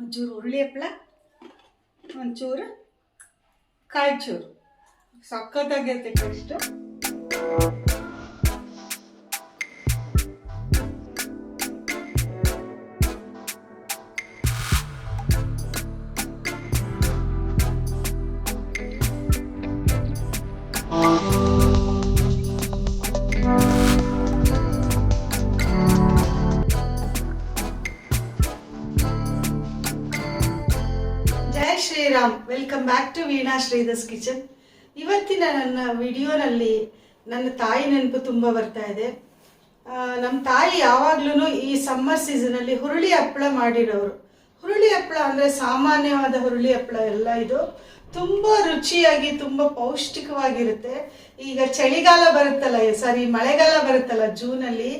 ಒಂಚೂರು ಹುರುಳಿ ಹಪ್ಪಳ, ಒಂಚೂರು ಕಾಯಿ ಚೂರು. ಸಖತ್ತಾಗಿರುತ್ತೆ ಟೇಸ್ಟು. ಜೈ Shriram. Welcome back to Veena Sridhar's kitchen. ಇವತ್ತಿನ ನನ್ನ ವಿಡಿಯೋನಲ್ಲಿ ನನ್ನ ತಾಯಿ ನೆನಪು ತುಂಬ ಬರ್ತಾ ಇದೆ. ನಮ್ಮ ತಾಯಿ ಯಾವಾಗ್ಲೂ ಈ ಸಮ್ಮರ್ ಸೀಸನಲ್ಲಿ ಹುರುಳಿ ಹಪ್ಪಳ ಮಾಡಿರೋರು. ಹುರುಳಿ ಹಪ್ಪಳ ಅಂದರೆ ಸಾಮಾನ್ಯವಾದ ಹುರುಳಿ ಹಪ್ಪಳ ಎಲ್ಲ, ಇದು ತುಂಬ ರುಚಿಯಾಗಿ ತುಂಬ ಪೌಷ್ಟಿಕವಾಗಿರುತ್ತೆ. ಈಗ ಚಳಿಗಾಲ ಬರುತ್ತಲ್ಲ, ಮಳೆಗಾಲ ಬರುತ್ತಲ್ಲ ಜೂನಲ್ಲಿ,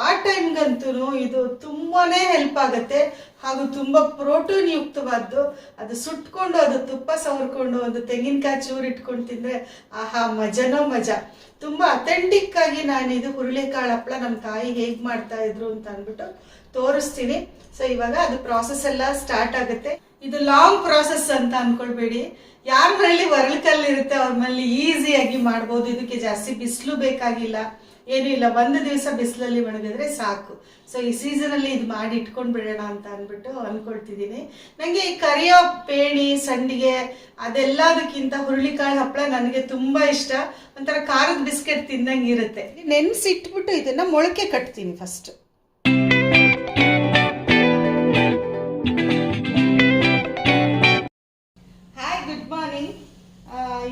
ಆ ಟೈಮ್ಗಂತೂ ಇದು ತುಂಬಾ ಹೆಲ್ಪ್ ಆಗುತ್ತೆ. ಹಾಗೂ ತುಂಬ ಪ್ರೋಟೀನ್ ಯುಕ್ತವಾದ್ದು. ಅದು ಸುಟ್ಕೊಂಡು ಅದು ತುಪ್ಪ ಸವರ್ಕೊಂಡು ಒಂದು ತೆಂಗಿನಕಾಯಿ ಚೂರು ಇಟ್ಕೊಂಡು ತಿಂದರೆ ಆಹಾ ಮಜನೋ ಮಜಾ. ತುಂಬ ಅಥೆಂಟಿಕ್ ಆಗಿ ನಾನು ಇದು ಹುರುಳಿಕಾಳು ಹಪ್ಪಳ ನಮ್ಮ ತಾಯಿ ಹೇಗೆ ಮಾಡ್ತಾ ಇದ್ರು ಅಂತ ಅಂದ್ಬಿಟ್ಟು ತೋರಿಸ್ತೀನಿ. ಸೊ ಇವಾಗ ಅದು ಪ್ರಾಸೆಸ್ ಎಲ್ಲ ಸ್ಟಾರ್ಟ್ ಆಗುತ್ತೆ. ಇದು ಲಾಂಗ್ ಪ್ರಾಸೆಸ್ ಅಂತ ಅನ್ಕೊಳ್ಬೇಡಿ. ಯಾರ ಮನೇಲಿ ಒರಳುಕಲ್ಲು ಇರುತ್ತೆ ಅವ್ರ ಮನೇಲಿ ಈಸಿಯಾಗಿ ಮಾಡ್ಬೋದು. ಇದಕ್ಕೆ ಜಾಸ್ತಿ ಬಿಸಿಲು ಬೇಕಾಗಿಲ್ಲ, ಏನೂ ಇಲ್ಲ. ಒಂದು ದಿವಸ ಬಿಸಿಲಲ್ಲಿ ಒಣಗಿದ್ರೆ ಸಾಕು. ಸೊ ಈ ಸೀಸನಲ್ಲಿ ಇದು ಮಾಡಿ ಇಟ್ಕೊಂಡು ಬಿಡೋಣ ಅಂತ ಅಂದ್ಬಿಟ್ಟು ಅನ್ಕೊಳ್ತಿದ್ದೀನಿ. ನನಗೆ ಈ ಕರಿಯೋ ಪೇಣಿ, ಸಂಡಿಗೆ ಅದೆಲ್ಲದಕ್ಕಿಂತ ಹುರುಳಿಕಾಳು ಹಪ್ಪಳ ನನಗೆ ತುಂಬ ಇಷ್ಟ. ಒಂಥರ ಖಾರದ ಬಿಸ್ಕೆಟ್ ತಿಂದಂಗೆ ಇರುತ್ತೆ. ನೆನೆಸಿಟ್ಬಿಟ್ಟು ಇದನ್ನು ಮೊಳಕೆ ಕಟ್ತೀನಿ ಫಸ್ಟ್.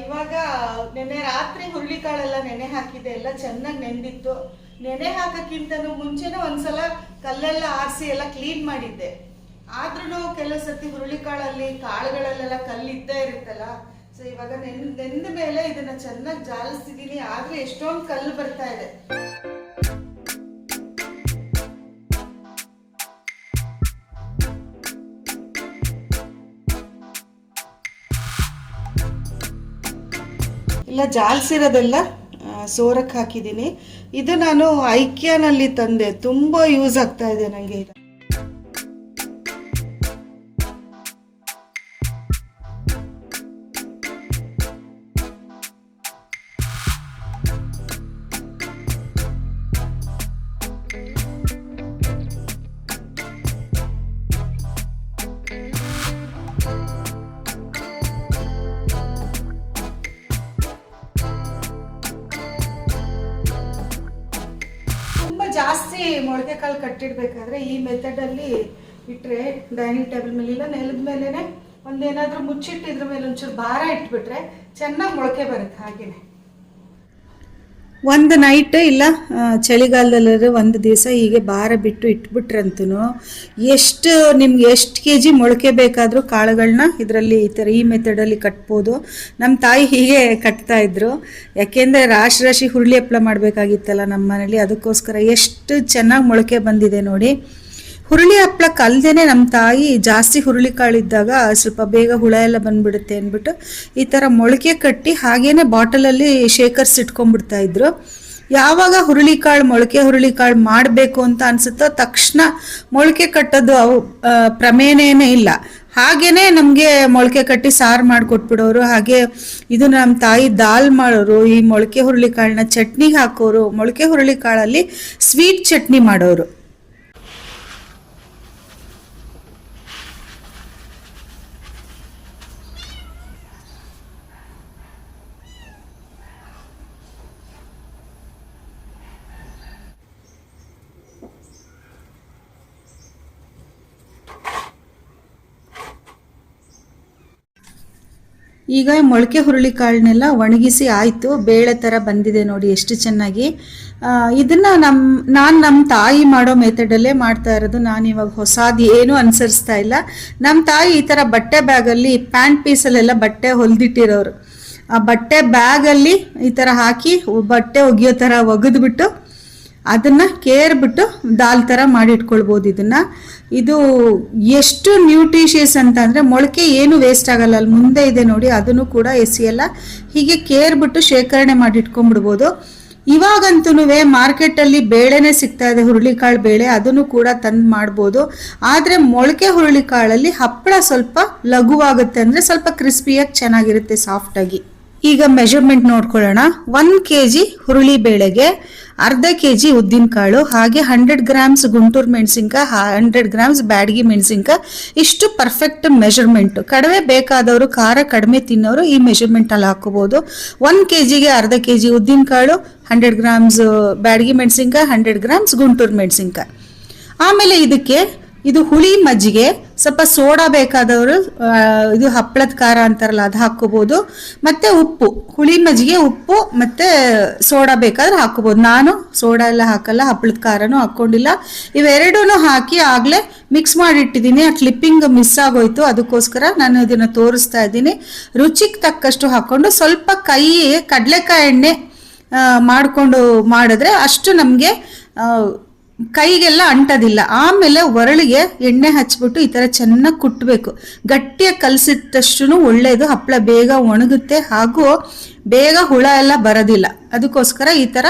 ಇವಾಗ ನೆನೆ ರಾತ್ರಿ ಹುರುಳಿಕಾಳೆಲ್ಲ ನೆನೆ ಹಾಕಿದೆ, ಎಲ್ಲ ಚೆನ್ನಾಗಿ ನೆಂದಿತ್ತು. ನೆನೆ ಹಾಕೋಕ್ಕಿಂತನೂ ಮುಂಚೆನೇ ಒಂದ್ಸಲ ಕಲ್ಲೆಲ್ಲ ಆರಿಸಿ ಎಲ್ಲ ಕ್ಲೀನ್ ಮಾಡಿದ್ದೆ. ಆದ್ರೂ ಕೆಲವು ಸತಿ ಹುರುಳಿಕಾಳಲ್ಲಿ ಕಾಳುಗಳಲ್ಲೆಲ್ಲ ಕಲ್ಲಿದ್ದೇ ಇರುತ್ತಲ್ಲ. ಸೊ ಇವಾಗ ನೆಂದ ಮೇಲೆ ಇದನ್ನ ಚೆನ್ನಾಗಿ ಜಾಲಿಸ್ತಿದ್ದೀನಿ. ಆದ್ರೆ ಎಷ್ಟೊಂದು ಕಲ್ಲು ಬರ್ತಾ ಇದೆ. ಇಲ್ಲ ಜಾಲಿಸಿರೋದೆಲ್ಲ ಸೋರಕ್ಕೆ ಹಾಕಿದ್ದೀನಿ. ಇದು ನಾನು ಐಕ್ಯಾನಲ್ಲಿ ತಂದೆ, ತುಂಬ ಯೂಸ್ ಆಗ್ತಾ ಇದೆ ನನಗೆ ಇದು. ಜಾಸ್ತಿ ಮೊಳಕೆ ಕಾಳು ಕಟ್ಟಿಡ್ಬೇಕಾದ್ರೆ ಈ ಮೆಥಡಲ್ಲಿ ಇಟ್ಟರೆ ಡೈನಿಂಗ್ ಟೇಬಲ್ ಮೇಲೆ ಇಲ್ಲ ನೆಲದ ಮೇಲೇ ಒಂದೇನಾದರೂ ಮುಚ್ಚಿಟ್ಟಿದ್ರ ಮೇಲೆ ಒಂಚೂರು ಭಾರ ಇಟ್ಬಿಟ್ರೆ ಚೆನ್ನಾಗಿ ಮೊಳಕೆ ಬರುತ್ತೆ. ಹಾಗೇನೆ ಒಂದು ನೈಟ್ ಇಲ್ಲ ಚಳಿಗಾಲದಲ್ಲಾದ್ರೆ ಒಂದು ದಿವಸ ಹೀಗೆ ಭಾರ ಬಿಟ್ಟು ಇಟ್ಬಿಟ್ರಂತೂ ನಿಮ್ಗೆ ಎಷ್ಟು kg ಮೊಳಕೆ ಬೇಕಾದರೂ ಕಾಳುಗಳನ್ನ ಇದರಲ್ಲಿ ಈ ಮೆಥಡಲ್ಲಿ ಕಟ್ಬೋದು. ನಮ್ಮ ತಾಯಿ ಹೀಗೆ ಕಟ್ತಾ ಇದ್ರು. ಯಾಕೆಂದರೆ ರಾಶಿ ಹುರುಳಿ ಹಪ್ಪಳ ಮಾಡಬೇಕಾಗಿತ್ತಲ್ಲ ನಮ್ಮ ಮನೇಲಿ, ಅದಕ್ಕೋಸ್ಕರ ಎಷ್ಟು ಚೆನ್ನಾಗಿ ಮೊಳಕೆ ಬಂದಿದೆ ನೋಡಿ. ಹುರುಳಿ ಹಪ್ಪಳಕ್ಕೆ ಅಲ್ಲದೇ ನಮ್ಮ ತಾಯಿ ಜಾಸ್ತಿ ಹುರುಳಿ ಕಾಳಿದ್ದಾಗ ಸ್ವಲ್ಪ ಬೇಗ ಹುಳ ಎಲ್ಲ ಬಂದ್ಬಿಡುತ್ತೆ ಅಂದ್ಬಿಟ್ಟು ಈ ಥರ ಮೊಳಕೆ ಕಟ್ಟಿ ಹಾಗೇನೆ ಬಾಟಲಲ್ಲಿ ಶೇಖರಿಸಿಟ್ಕೊಂಡ್ಬಿಡ್ತಾ ಇದ್ರು. ಯಾವಾಗ ಮೊಳಕೆ ಹುರುಳಿಕಾಳು ಮಾಡಬೇಕು ಅಂತ ಅನ್ಸುತ್ತೋ ತಕ್ಷಣ ಮೊಳಕೆ ಕಟ್ಟೋದು ಪ್ರಮೇಯನೇ ಇಲ್ಲ. ಹಾಗೇನೆ ನಮಗೆ ಮೊಳಕೆ ಕಟ್ಟಿ ಸಾರು ಮಾಡಿಕೊಟ್ಬಿಡೋರು. ಹಾಗೆ ಇದು ನಮ್ಮ ತಾಯಿ ದಾಲ್ ಮಾಡೋರು. ಈ ಮೊಳಕೆ ಹುರುಳಿಕಾಳನ್ನ ಚಟ್ನಿಗೆ ಹಾಕೋರು. ಮೊಳಕೆ ಹುರುಳಿಕಾಳಲ್ಲಿ ಸ್ವೀಟ್ ಚಟ್ನಿ ಮಾಡೋರು. ಈಗ ಮೊಳಕೆ ಹುರುಳಿಕಾಳನ್ನೆಲ್ಲ ಒಣಗಿಸಿ ಆಯಿತು, ಬೇಳೆ ಥರ ಬಂದಿದೆ ನೋಡಿ ಎಷ್ಟು ಚೆನ್ನಾಗಿ. ಇದನ್ನು ನಾನು ನಮ್ಮ ತಾಯಿ ಮಾಡೋ ಮೆಥಡಲ್ಲೇ ಮಾಡ್ತಾ ಇರೋದು. ನಾನು ಇವಾಗ ಹೊಸದು ಏನೂ ಅನುಸರಿಸ್ತಾ ಇಲ್ಲ. ನಮ್ಮ ತಾಯಿ ಈ ಥರ ಬಟ್ಟೆ ಬ್ಯಾಗಲ್ಲಿ ಪ್ಯಾಂಟ್ ಪೀಸಲ್ಲೆಲ್ಲ ಬಟ್ಟೆ ಹೊಲಿದಿಟ್ಟಿರೋರು. ಆ ಬಟ್ಟೆ ಬ್ಯಾಗಲ್ಲಿ ಈ ಥರ ಹಾಕಿ ಬಟ್ಟೆ ಒಗೆಯೋ ಥರ ಒಗೆದ್ಬಿಟ್ಟು ಅದನ್ನು ಕೇರ್ಬಿಟ್ಟು ದಾಲ್ ಥರ ಮಾಡಿಟ್ಕೊಳ್ಬೋದು. ಇದು ಎಷ್ಟು ನ್ಯೂಟ್ರಿಷಿಯಸ್ ಅಂತ ಅಂದರೆ ಮೊಳಕೆ ಏನು ವೇಸ್ಟ್ ಆಗಲ್ಲ. ಅಲ್ಲಿ ಮುಂದೆ ಇದೆ ನೋಡಿ, ಅದನ್ನು ಕೂಡ ಎಸೆಯಲ್ಲ. ಹೀಗೆ ಕೇರ್ಬಿಟ್ಟು ಶೇಖರಣೆ ಮಾಡಿಟ್ಕೊಂಡ್ಬಿಡ್ಬೋದು. ಇವಾಗಂತೂ ಮಾರ್ಕೆಟಲ್ಲಿ ಬೇಳೆನೇ ಸಿಗ್ತಾ ಇದೆ, ಹುರುಳಿಕಾಳು ಬೇಳೆ, ಅದನ್ನು ಕೂಡ ತಂದು ಮಾಡ್ಬೋದು. ಆದರೆ ಮೊಳಕೆ ಹುರುಳಿಕಾಳಲ್ಲಿ ಹಪ್ಪಳ ಸ್ವಲ್ಪ ಲಘುವಾಗುತ್ತೆ, ಅಂದರೆ ಸ್ವಲ್ಪ ಕ್ರಿಸ್ಪಿಯಾಗಿ ಚೆನ್ನಾಗಿರುತ್ತೆ, ಸಾಫ್ಟಾಗಿ. ಈಗ ಮೆಜರ್ಮೆಂಟ್ ನೋಡ್ಕೊಳ್ಳೋಣ. 1 kg ಹುರುಳಿ ಬೇಳೆಗೆ ಅರ್ಧ kg ಉದ್ದಿನಕಾಳು, ಹಾಗೆ 100 ಗ್ರಾಮ್ಸ್ ಗುಂಟೂರು ಮೆಣಸಿನ್ಕಾಯಿ, 100 ಗ್ರಾಮ್ಸ್ ಬ್ಯಾಡಗಿ ಮೆಣಸಿನ್ಕಾಯಿ. ಇಷ್ಟು ಪರ್ಫೆಕ್ಟ್ ಮೆಜರ್ಮೆಂಟ್. ಕಡಿಮೆ ಬೇಕಾದವರು, ಖಾರ ಕಡಿಮೆ ತಿನ್ನೋರು ಈ ಮೆಜರ್ಮೆಂಟ್ ಅಲ್ಲಿ ಹಾಕೋಬಹುದು. 1 kgಗೆ ಅರ್ಧ kg ಉದ್ದಿನಕಾಳು, 100 ಗ್ರಾಮ್ಸ್ ಬ್ಯಾಡಗಿ ಮೆಣಸಿನ್ಕಾಯಿ, 100 ಗ್ರಾಮ್ಸ್ ಗುಂಟೂರು ಮೆಣಸಿನ್ಕಾಯಿ. ಆಮೇಲೆ ಇದು ಹುಳಿ ಮಜ್ಜಿಗೆ, ಸ್ವಲ್ಪ ಸೋಡಾ ಬೇಕಾದವರು, ಇದು ಹಪ್ಪಳದ ಖಾರ ಅಂತಾರಲ್ಲ ಅದು ಹಾಕೋಬಹುದು. ಮತ್ತೆ ಉಪ್ಪು, ಹುಳಿ ಮಜ್ಜಿಗೆ ಉಪ್ಪು ಮತ್ತೆ ಸೋಡಾ ಬೇಕಾದ್ರೆ ಹಾಕೋಬಹುದು. ನಾನು ಸೋಡಾ ಎಲ್ಲ ಹಾಕಲ್ಲ, ಹಪ್ಪಳದ ಖಾರನೂ ಹಾಕೊಂಡಿಲ್ಲ. ಇವೆರಡೂ ಹಾಕಿ ಆಗ್ಲೇ ಮಿಕ್ಸ್ ಮಾಡಿಟ್ಟಿದ್ದೀನಿ. ಆ ಕ್ಲಿಪ್ಪಿಂಗ್ ಮಿಸ್ ಆಗೋಯ್ತು, ಅದಕ್ಕೋಸ್ಕರ ನಾನು ಇದನ್ನ ತೋರಿಸ್ತಾ ಇದ್ದೀನಿ. ರುಚಿಗೆ ತಕ್ಕಷ್ಟು ಹಾಕೊಂಡು ಸ್ವಲ್ಪ ಕಡಲೆಕಾಯಿ ಎಣ್ಣೆ ಮಾಡಿಕೊಂಡು ಮಾಡಿದ್ರೆ ಅಷ್ಟು ನಮಗೆ ಕೈಗೆಲ್ಲ ಅಂಟೋದಿಲ್ಲ. ಆಮೇಲೆ ಒರಳಿಗೆ ಎಣ್ಣೆ ಹಚ್ಬಿಟ್ಟು ಈ ಥರ ಚೆನ್ನಾಗಿ ಕುಟ್ಟಬೇಕು. ಗಟ್ಟಿಯಾಗಿ ಕಲಸಿದಷ್ಟು ಒಳ್ಳೆಯದು, ಹಪ್ಪಳ ಬೇಗ ಒಣಗುತ್ತೆ, ಹಾಗೂ ಬೇಗ ಹುಳ ಎಲ್ಲ ಬರೋದಿಲ್ಲ. ಅದಕ್ಕೋಸ್ಕರ ಈ ಥರ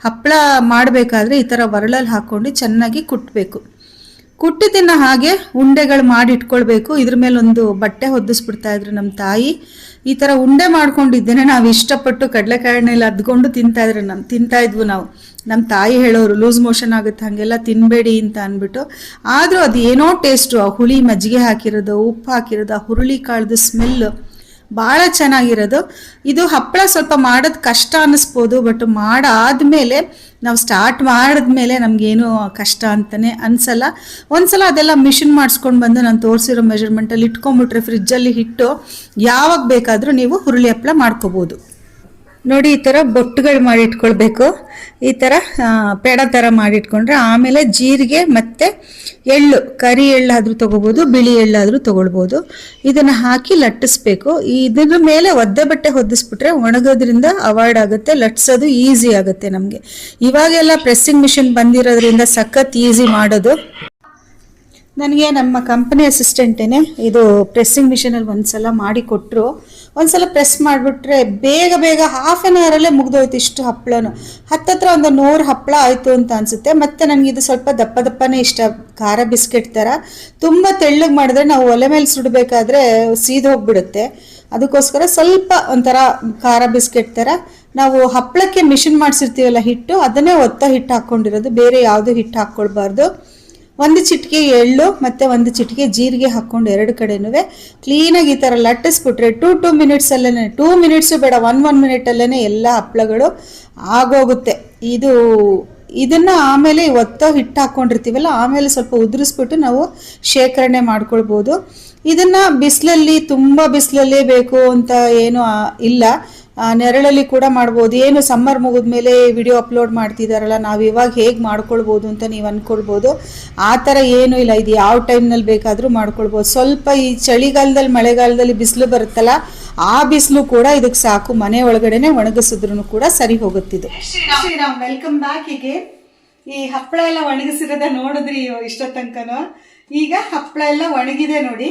ಹಪ್ಪಳ ಮಾಡಬೇಕಾದ್ರೆ ಈ ಥರ ಒರಳಲ್ಲಿ ಹಾಕ್ಕೊಂಡು ಚೆನ್ನಾಗಿ ಕುಟ್ಟಬೇಕು. ಕುಟ್ಟಿದ್ದನ್ನು ಹಾಗೆ ಉಂಡೆಗಳು ಮಾಡಿ ಇಟ್ಕೊಳ್ಬೇಕು. ಇದ್ರ ಮೇಲೆ ಒಂದು ಬಟ್ಟೆ ಹೊದಿಸ್ಬಿಡ್ತಾ ಇದ್ರು ನಮ್ಮ ತಾಯಿ. ಈ ಥರ ಉಂಡೆ ಮಾಡ್ಕೊಂಡಿದ್ದೇನೆ. ನಾವು ಇಷ್ಟಪಟ್ಟು ಕಡಲೆಕಾಯಿ ಎಣ್ಣೆಯಲ್ಲಿ ಅದ್ಕೊಂಡು ತಿಂತಾ ಇದ್ವು ನಾವು. ನಮ್ಮ ತಾಯಿ ಹೇಳೋರು ಲೂಸ್ ಮೋಷನ್ ಆಗುತ್ತೆ, ಹಾಗೆಲ್ಲ ತಿನ್ನಬೇಡಿ ಅಂತ ಅಂದ್ಬಿಟ್ಟು. ಆದರೂ ಅದು ಏನೋ ಟೇಸ್ಟು, ಆ ಹುಳಿ ಮಜ್ಜಿಗೆ ಹಾಕಿರೋದು, ಉಪ್ಪು ಹಾಕಿರೋದು, ಆ ಹುರುಳಿ ಕಾಳ್ದು ಸ್ಮೆಲ್ಲು ಭಾಳ ಚೆನ್ನಾಗಿರೋದು. ಇದು ಹಪ್ಪಳ ಸ್ವಲ್ಪ ಮಾಡೋದು ಕಷ್ಟ ಅನ್ನಿಸ್ಬೋದು, ಬಟ್ ಮಾಡಾದ್ಮೇಲೆ ನಾವು ಸ್ಟಾರ್ಟ್ ಮಾಡಿದ್ಮೇಲೆ ನಮಗೇನು ಕಷ್ಟ ಅಂತಲೇ ಅನಿಸಲ್ಲ. ಒಂದ್ಸಲ ಅದೆಲ್ಲ ಮಿಷಿನ್ ಮಾಡಿಸ್ಕೊಂಡು ಬಂದು ನಾನು ತೋರಿಸಿರೋ ಮೆಜರ್ಮೆಂಟಲ್ಲಿ ಇಟ್ಕೊಂಡ್ಬಿಟ್ರೆ ಫ್ರಿಜ್ಜಲ್ಲಿ ಇಟ್ಟು ಯಾವಾಗ ಬೇಕಾದರೂ ನೀವು ಹುರುಳಿ ಹಪ್ಪಳ ಮಾಡ್ಕೋಬೋದು. ನೋಡಿ, ಈ ಥರ ಬೊಟ್ಟುಗಳು ಮಾಡಿ ಇಟ್ಕೊಳ್ಬೇಕು. ಈ ಥರ ಪೇಡ ಥರ ಮಾಡಿಟ್ಕೊಂಡ್ರೆ ಆಮೇಲೆ ಜೀರಿಗೆ ಮತ್ತು ಎಳ್ಳು, ಕರಿ ಎಳ್ಳಾದರೂ ತೊಗೋಬೋದು, ಬಿಳಿ ಎಳ್ಳಾದರೂ ತೊಗೊಳ್ಬೋದು. ಇದನ್ನು ಹಾಕಿ ಲಟ್ಟಿಸ್ಬೇಕು. ಇದ್ರ ಮೇಲೆ ಒದ್ದೆ ಬಟ್ಟೆ ಹೊದಿಸ್ಬಿಟ್ರೆ ಒಣಗೋದ್ರಿಂದ ಅವಾಯ್ಡ್ ಆಗುತ್ತೆ, ಲಟ್ಸೋದು ಈಸಿ ಆಗುತ್ತೆ ನಮಗೆ. ಇವಾಗೆಲ್ಲ ಪ್ರೆಸ್ಸಿಂಗ್ ಮಿಷಿನ್ ಬಂದಿರೋದ್ರಿಂದ ಸಖತ್ ಈಸಿ ಮಾಡೋದು. ನನಗೆ ನಮ್ಮ ಕಂಪನಿ ಅಸಿಸ್ಟೆಂಟೇನೆ ಇದು ಪ್ರೆಸ್ಸಿಂಗ್ ಮಿಷಿನಲ್ಲಿ ಒಂದ್ಸಲ ಮಾಡಿ ಕೊಟ್ಟರು. ಒಂದ್ಸಲ ಪ್ರೆಸ್ ಮಾಡಿಬಿಟ್ರೆ ಬೇಗ ಹಾಫ್ ಆನ್ ಅವರಲ್ಲೇ ಮುಗ್ದೋಯ್ತು ಇಷ್ಟು ಹಪ್ಪಳನು. ಹತ್ತತ್ರ ಒಂದು 100 ಹಪ್ಪಳ ಆಯಿತು ಅಂತ ಅನಿಸುತ್ತೆ. ಮತ್ತು ನನಗಿದು ಸ್ವಲ್ಪ ದಪ್ಪನೇ ಇಷ್ಟ, ಖಾರ ಬಿಸ್ಕೆಟ್ ಥರ. ತುಂಬ ತೆಳ್ಳಗೆ ಮಾಡಿದ್ರೆ ನಾವು ಒಲೆ ಮೇಲೆ ಸುಡಬೇಕಾದ್ರೆ ಸೀದು ಹೋಗ್ಬಿಡುತ್ತೆ. ಅದಕ್ಕೋಸ್ಕರ ಸ್ವಲ್ಪ ಒಂಥರ ಖಾರ ಬಿಸ್ಕೆಟ್ ಥರ. ನಾವು ಹಪ್ಪಳಕ್ಕೆ ಮಿಷಿನ್ ಮಾಡಿಸಿರ್ತೀವಲ್ಲ ಹಿಟ್ಟು, ಅದನ್ನೇ ಒತ್ತ ಹಿಟ್ಟು ಹಾಕ್ಕೊಂಡಿರೋದು, ಬೇರೆ ಯಾವುದೂ ಹಿಟ್ಟು ಹಾಕ್ಕೊಳ್ಬಾರ್ದು. 1 ಚಿಟಿಕೆ ಎಳ್ಳು ಮತ್ತು 1 ಚಿಟಿಕೆ ಜೀರಿಗೆ ಹಾಕ್ಕೊಂಡು ಎರಡು ಕಡೆನೂ ಕ್ಲೀನಾಗಿ ಈ ಥರ ಲಟ್ಟಿಸ್ಬಿಟ್ರೆ 2 ಮಿನಿಟ್ಸಲ್ಲೇ, 2 ಮಿನಿಟ್ಸು ಬೇಡ, 1 ಮಿನಿಟಲ್ಲೇ ಎಲ್ಲ ಹಪ್ಪಳಗಳು ಆಗೋಗುತ್ತೆ. ಇದನ್ನು ಆಮೇಲೆ ಒತ್ತೋ ಹಿಟ್ಟು ಹಾಕ್ಕೊಂಡಿರ್ತೀವಲ್ಲ, ಆಮೇಲೆ ಸ್ವಲ್ಪ ಉದುರಿಸ್ಬಿಟ್ಟು ನಾವು ಶೇಖರಣೆ ಮಾಡ್ಕೊಳ್ಬೋದು. ಇದನ್ನು ಬಿಸಿಲಲ್ಲಿ, ತುಂಬ ಬಿಸಿಲಲ್ಲೇ ಬೇಕು ಅಂತ ಏನೂ ಇಲ್ಲ, ನೆರಳಲ್ಲಿ ಕೂಡ ಮಾಡ್ಬೋದು. ಏನು ಸಮ್ಮರ್ ಮುಗಿದ್ಮೇಲೆ ವಿಡಿಯೋ ಅಪ್ಲೋಡ್ ಮಾಡ್ತಿದ್ದಾರಲ್ಲ, ನಾವು ಇವಾಗ ಹೇಗೆ ಮಾಡ್ಕೊಳ್ಬೋದು ಅಂತ ನೀವು ಅಂದ್ಕೊಳ್ಬೋದು. ಆ ಥರ ಏನೂ ಇಲ್ಲ, ಇದು ಯಾವ ಟೈಮ್ನಲ್ಲಿ ಬೇಕಾದರೂ ಮಾಡ್ಕೊಳ್ಬೋದು. ಸ್ವಲ್ಪ ಈ ಚಳಿಗಾಲದಲ್ಲಿ, ಮಳೆಗಾಲದಲ್ಲಿ ಬಿಸಿಲು ಬರುತ್ತಲ್ಲ, ಆ ಬಿಸಿಲು ಕೂಡ ಇದಕ್ಕೆ ಸಾಕು. ಮನೆ ಒಳಗಡೆನೆ ಒಣಗಿಸಿದ್ರು ಕೂಡ ಸರಿ ಹೋಗುತ್ತಿದೆ. Shriram, welcome back. ಹೀಗೆ ಈ ಹಪ್ಪಳ ಎಲ್ಲ ಒಣಗಿಸಿರೋದ ನೋಡಿದ್ರಿ ಇಷ್ಟೋ ತನಕನೂ. ಈಗ ಹಪ್ಪಳ ಎಲ್ಲ ಒಣಗಿದೆ ನೋಡಿ.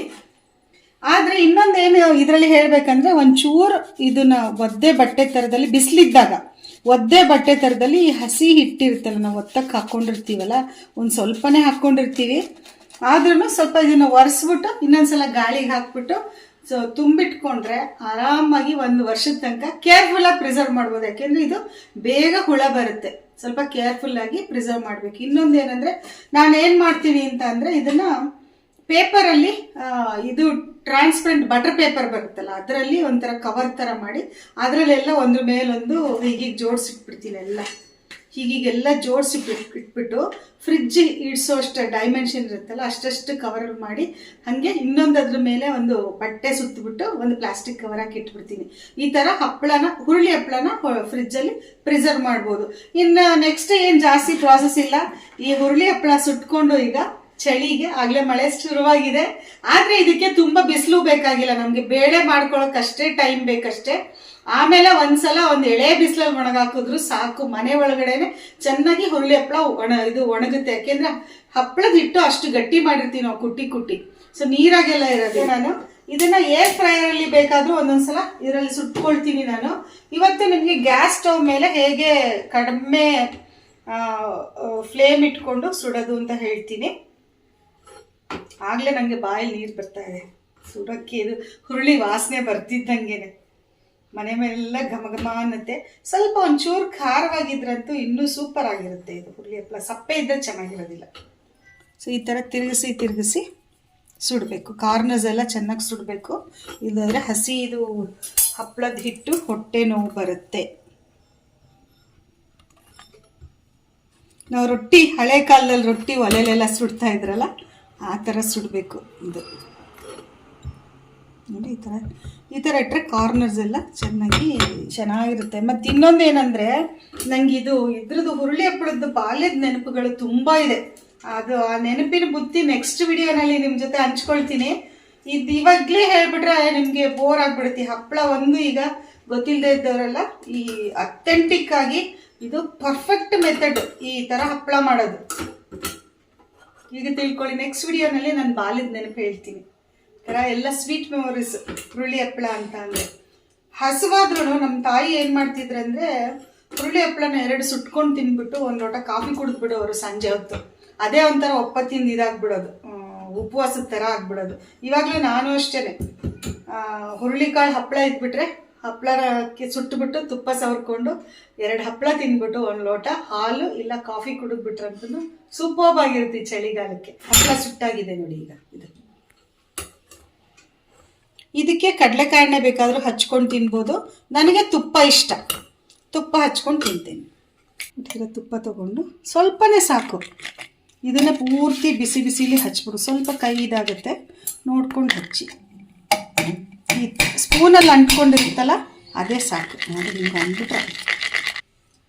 ಆದರೆ ಇನ್ನೊಂದೇನು ಇದರಲ್ಲಿ ಹೇಳಬೇಕಂದ್ರೆ, ಒಂಚೂರು ಇದನ್ನ ಒದ್ದೆ ಬಟ್ಟೆ ಥರದಲ್ಲಿ, ಬಿಸಿಲಿದ್ದಾಗ ಒದ್ದೆ ಬಟ್ಟೆ ಥರದಲ್ಲಿ ಈ ಹಸಿ ಹಿಟ್ಟಿರುತ್ತಲ್ಲ, ನಾವು ಒತ್ತಕ್ಕೆ ಹಾಕ್ಕೊಂಡಿರ್ತೀವಲ್ಲ, ಒಂದು ಸ್ವಲ್ಪನೇ ಹಾಕ್ಕೊಂಡಿರ್ತೀವಿ. ಆದ್ರೂ ಸ್ವಲ್ಪ ಇದನ್ನು ಒರೆಸ್ಬಿಟ್ಟು ಇನ್ನೊಂದ್ಸಲ ಗಾಳಿಗೆ ಹಾಕ್ಬಿಟ್ಟು ತುಂಬಿಟ್ಕೊಂಡ್ರೆ ಆರಾಮಾಗಿ 1 ವರ್ಷದ ತನಕ ಕೇರ್ಫುಲ್ಲಾಗಿ ಪ್ರಿಸರ್ವ್ ಮಾಡ್ಬೋದು. ಯಾಕೆಂದರೆ ಇದು ಬೇಗ ಹುಳ ಬರುತ್ತೆ. ಸ್ವಲ್ಪ ಕೇರ್ಫುಲ್ಲಾಗಿ ಪ್ರಿಸರ್ವ್ ಮಾಡಬೇಕು. ಇನ್ನೊಂದೇನೆಂದರೆ, ನಾನು ಏನು ಮಾಡ್ತೀನಿ ಅಂತ ಅಂದರೆ, ಇದನ್ನು ಪೇಪರಲ್ಲಿ, ಇದು ಟ್ರಾನ್ಸ್ಪರೆಂಟ್ ಬಟರ್ ಪೇಪರ್ ಬರುತ್ತಲ್ಲ, ಅದರಲ್ಲಿ ಒಂಥರ ಕವರ್ ಥರ ಮಾಡಿ ಅದರಲ್ಲೆಲ್ಲ ಒಂದ್ರ ಮೇಲೊಂದು ಹೀಗೆ ಜೋಡಿಸಿಟ್ಬಿಡ್ತೀನಿ. ಹೀಗೆಲ್ಲ ಇಟ್ಬಿಟ್ಟು ಫ್ರಿಜ್ ಇಡ್ಸೋ ಅಷ್ಟು ಡೈಮೆನ್ಷನ್ ಇರುತ್ತಲ್ಲ, ಅಷ್ಟಷ್ಟು ಕವರ್ ಮಾಡಿ ಹಾಗೆ ಇನ್ನೊಂದು ಅದ್ರ ಮೇಲೆ ಒಂದು ಬಟ್ಟೆ ಸುತ್ತಬಿಟ್ಟು ಒಂದು ಪ್ಲಾಸ್ಟಿಕ್ ಕವರ್ ಹಾಕಿ ಇಟ್ಬಿಡ್ತೀನಿ. ಈ ಥರ ಹುರುಳಿ ಹಪ್ಪಳನ ಫ್ರಿಜ್ಜಲ್ಲಿ ಪ್ರಿಸರ್ವ್ ಮಾಡ್ಬೋದು. ಇನ್ನು ನೆಕ್ಸ್ಟ್ ಏನು ಜಾಸ್ತಿ ಪ್ರಾಸೆಸ್ ಇಲ್ಲ. ಈ ಹುರುಳಿ ಹಪ್ಪಳ ಸುಟ್ಕೊಂಡು ಈಗ ಚಳಿಗೆ, ಆಗ್ಲೇ ಮಳೆ ಶುರುವಾಗಿದೆ, ಆದ್ರೆ ಇದಕ್ಕೆ ತುಂಬಾ ಬಿಸಿಲು ಬೇಕಾಗಿಲ್ಲ. ನಮ್ಗೆ ಬೇಳೆ ಮಾಡ್ಕೊಳಕಷ್ಟೇ ಟೈಮ್ ಬೇಕಷ್ಟೇ. ಆಮೇಲೆ ಒಂದ್ಸಲ ಒಂದು ಎಳೆ ಬಿಸಿಲಲ್ಲಿ ಒಣಗಾಕಿದ್ರು ಸಾಕು. ಮನೆ ಒಳಗಡೆನೆ ಚೆನ್ನಾಗಿ ಹುರುಳಿ ಹಪ್ಪಳ ಒಣಗುತ್ತೆ. ಯಾಕೆಂದ್ರೆ ಹಪ್ಪಳದ ಹಿಟ್ಟು ಅಷ್ಟು ಗಟ್ಟಿ ಮಾಡಿರ್ತೀವಿ ನಾವು, ಕುಟ್ಟಿ. ಸೊ ನೀರಾಗೆಲ್ಲ ಇರೋದು. ನಾನು ಇದನ್ನ ಏರ್ ಫ್ರೈಯರಲ್ಲಿ ಬೇಕಾದರೂ ಒಂದೊಂದ್ಸಲ ಇದರಲ್ಲಿ ಸುಟ್ಕೊಳ್ತೀನಿ ನಾನು. ಇವತ್ತು ನಿಮಗೆ ಗ್ಯಾಸ್ ಸ್ಟವ್ ಮೇಲೆ ಹೇಗೆ ಕಡಿಮೆ ಫ್ಲೇಮ್ ಇಟ್ಕೊಂಡು ಸುಡೋದು ಅಂತ ಹೇಳ್ತೀನಿ. ಆಗಲೇ ನನಗೆ ಬಾಯಲ್ಲಿ ನೀರು ಬರ್ತಾ ಇದೆ ಸುಡೋಕ್ಕೆ. ಇದು ಹುರುಳಿ ವಾಸನೆ ಬರ್ತಿದ್ದಂಗೆನೆ ಮನೆ ಮೇಲೆಲ್ಲ ಘಮ ಘಮ ಅನ್ನತ್ತೆ. ಸ್ವಲ್ಪ ಒಂಚೂರು ಖಾರವಾಗಿದ್ರಂತೂ ಇನ್ನೂ ಸೂಪರ್ ಆಗಿರುತ್ತೆ ಇದು ಹುರುಳಿ ಹಪ್ಪಳ. ಸಪ್ಪೆ ಇದ್ದರೆ ಚೆನ್ನಾಗಿರೋದಿಲ್ಲ. ಸೊ ಈ ಥರ ತಿರುಗಿಸಿ ಸುಡಬೇಕು. ಕಾರ್ನರ್ಸ್ ಎಲ್ಲ ಚೆನ್ನಾಗಿ ಸುಡಬೇಕು, ಇಲ್ಲಾಂದರೆ ಹಸಿ ಇದು ಹಪ್ಪಳದ ಹಿಟ್ಟು ಹೊಟ್ಟೆ ನೋವು ಬರುತ್ತೆ. ನಾವು ರೊಟ್ಟಿ ಹಳೆ ಕಾಲದಲ್ಲಿ ರೊಟ್ಟಿ ಒಲೆಲೆಲ್ಲ ಸುಡ್ತಾ ಇದ್ರಲ್ಲ ಆ ಥರ ಸುಡಬೇಕು. ಇದು ನೋಡಿ ಈ ಥರ ಇಟ್ಟರೆ ಕಾರ್ನರ್ಸ್ ಎಲ್ಲ ಚೆನ್ನಾಗಿರುತ್ತೆ. ಮತ್ತು ಇನ್ನೊಂದು ಏನಂದರೆ ನನಗೆ ಇದ್ರದ್ದು ಹುರುಳಿ ಹಪ್ಪಳದ್ದು ಬಾಲ್ಯದ ನೆನಪುಗಳು ತುಂಬ ಇದೆ. ಅದು ಆ ನೆನಪಿನ ಬುತ್ತಿ ನೆಕ್ಸ್ಟ್ ವಿಡಿಯೋನಲ್ಲಿ ನಿಮ್ಮ ಜೊತೆ ಹಂಚ್ಕೊಳ್ತೀನಿ. ಇದು ಇವಾಗಲೇ ಹೇಳ್ಬಿಟ್ರೆ ನಿಮಗೆ ಬೋರ್ ಆಗಿಬಿಡುತ್ತೆ. ಹಪ್ಪಳ ಒಂದು ಈಗ ಗೊತ್ತಿಲ್ಲದೆ ಇದ್ದವರೆಲ್ಲ ಈ ಅಥೆಂಟಿಕ್ ಆಗಿ ಇದು ಪರ್ಫೆಕ್ಟ್ ಮೆಥಡ್ ಈ ಥರ ಹಪ್ಪಳ ಮಾಡೋದು. ಈಗ ತಿಳ್ಕೊಳ್ಳಿ. ನೆಕ್ಸ್ಟ್ ವಿಡಿಯೋನಲ್ಲಿ ನಾನು ಬಾಲ್ಯದ ನೆನಪು ಹೇಳ್ತೀನಿ. ಥರ ಎಲ್ಲ ಸ್ವೀಟ್ ಮೆಮೊರೀಸ್ ಹುರುಳಿ ಹಪ್ಪಳ ಅಂತ ಅಂದರೆ. ಹಸುವಾದ್ರೂ ನಮ್ಮ ತಾಯಿ ಏನು ಮಾಡ್ತಿದ್ರಂದರೆ ಹುರುಳಿ ಹಪ್ಪಳನ 2 ಸುಟ್ಕೊಂಡು ತಿಂದ್ಬಿಟ್ಟು ಒಂದು ಲೋಟ ಕಾಫಿ ಕುಡಿದ್ಬಿಡೋರು ಸಂಜೆ ಹೊತ್ತು. ಅದೇ ಒಂಥರ ಒಪ್ಪತ್ತಿಂದ ಇದಾಗ್ಬಿಡೋದು, ಉಪವಾಸದ ಥರ ಆಗ್ಬಿಡೋದು. ಇವಾಗಲೂ ನಾನು ಅಷ್ಟೇ ಹುರುಳಿಕಾಳು ಹಪ್ಪಳ ಇದ್ಬಿಟ್ರೆ ಹಪ್ಪಳಕ್ಕೆ ಸುಟ್ಟುಬಿಟ್ಟು ತುಪ್ಪ ಸವರ್ಕೊಂಡು 2 ಹಪ್ಪಳ ತಿಂದ್ಬಿಟ್ಟು 1 ಲೋಟ ಹಾಲು ಇಲ್ಲ ಕಾಫಿ ಕುಡಿದ್ಬಿಟ್ರಂತೂ ಸೂಪರ್ಬ್ ಆಗಿರುತ್ತೆ ಈ ಚಳಿಗಾಲಕ್ಕೆ. ಹಪ್ಪಳ ಸುಟ್ಟಾಗಿದೆ ನೋಡಿ ಈಗ. ಇದಕ್ಕೆ ಕಡಲೆಕಾಯನ್ನೇ ಬೇಕಾದರೂ ಹಚ್ಕೊಂಡು ತಿನ್ಬೋದು. ನನಗೆ ತುಪ್ಪ ಇಷ್ಟ, ತುಪ್ಪ ಹಚ್ಕೊಂಡು ತಿಂತೀನಿ. ತುಪ್ಪ ತಗೊಂಡು ಸ್ವಲ್ಪನೇ ಸಾಕು. ಇದನ್ನು ಪೂರ್ತಿ ಬಿಸಿಲಿ ಹಚ್ಬಿಡು. ಸ್ವಲ್ಪ ಕೈ ಇದಾಗುತ್ತೆ ನೋಡ್ಕೊಂಡು ಹಚ್ಚಿ. ಈ ಸ್ಪೂನಲ್ಲಿ ಅಂಟ್ಕೊಂಡಿರುತ್ತಲ್ಲ ಅದೇ ಸಾಕು. ನೋಡಿ ನಿಮ್ಗೆ ಅಂದ್ಬಿಟ್ರೆ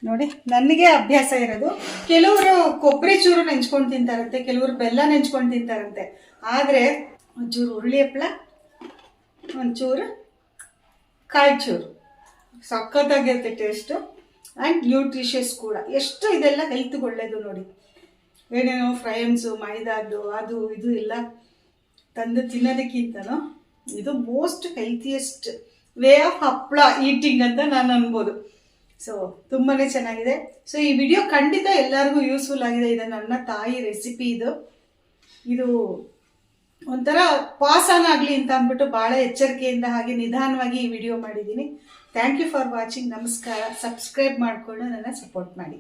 ನೋಡಿ ನನಗೆ ಅಭ್ಯಾಸ ಇರೋದು. ಕೆಲವರು ಕೊಬ್ಬರಿ ಚೂರು ನೆಂಚ್ಕೊಂಡು ತಿಂತಾರಂತೆ, ಕೆಲವರು ಬೆಲ್ಲ ನೆಂಚ್ಕೊಂಡು ತಿಂತಾರಂತೆ. ಆದರೆ ಒಂಚೂರು ಹುರುಳಿ ಹಪ್ಪಳ, ಒಂಚೂರು ಕಾಯಿ ಚೂರು ಸಖತ್ತಾಗಿರುತ್ತೆ ಟೇಸ್ಟು. ಆ್ಯಂಡ್ ನ್ಯೂಟ್ರಿಷಿಯಸ್ ಕೂಡ. ಎಷ್ಟು ಇದೆಲ್ಲ ಹೆಲ್ತ್ಗೆ ಒಳ್ಳೆಯದು ನೋಡಿ. ಏನೇನೋ ಫ್ರೈಮ್ಸು ಮೈದಾದ್ದು ಅದು ಇದು ಎಲ್ಲ ತಂದು ತಿನ್ನೋದಕ್ಕಿಂತನೂ ಇದು ಮೋಸ್ಟ್ ಹೆಲ್ತಿಯೆಸ್ಟ್ ವೇ ಆಫ್ ಹಪ್ಪಳ ಈಟಿಂಗ್ ಅಂತ ನಾನು ಅನ್ಬೋದು. ಸೊ ತುಂಬಾ ಚೆನ್ನಾಗಿದೆ. ಸೊ ಈ ವಿಡಿಯೋ ಖಂಡಿತ ಎಲ್ಲರಿಗೂ ಯೂಸ್ಫುಲ್ ಆಗಿದೆ. ಇದು ನನ್ನ ತಾಯಿ ರೆಸಿಪಿ. ಇದು ಒಂಥರ ಪಾಸಾನ ಆಗಲಿ ಅಂತ ಅಂದ್ಬಿಟ್ಟು ಭಾಳ ಎಚ್ಚರಿಕೆಯಿಂದ ಹಾಗೆ ನಿಧಾನವಾಗಿ ಈ ವಿಡಿಯೋ ಮಾಡಿದ್ದೀನಿ. Thank you for watching. ನಮಸ್ಕಾರ. ಸಬ್ಸ್ಕ್ರೈಬ್ ಮಾಡಿಕೊಂಡು ನನ್ನ ಸಪೋರ್ಟ್ ಮಾಡಿ.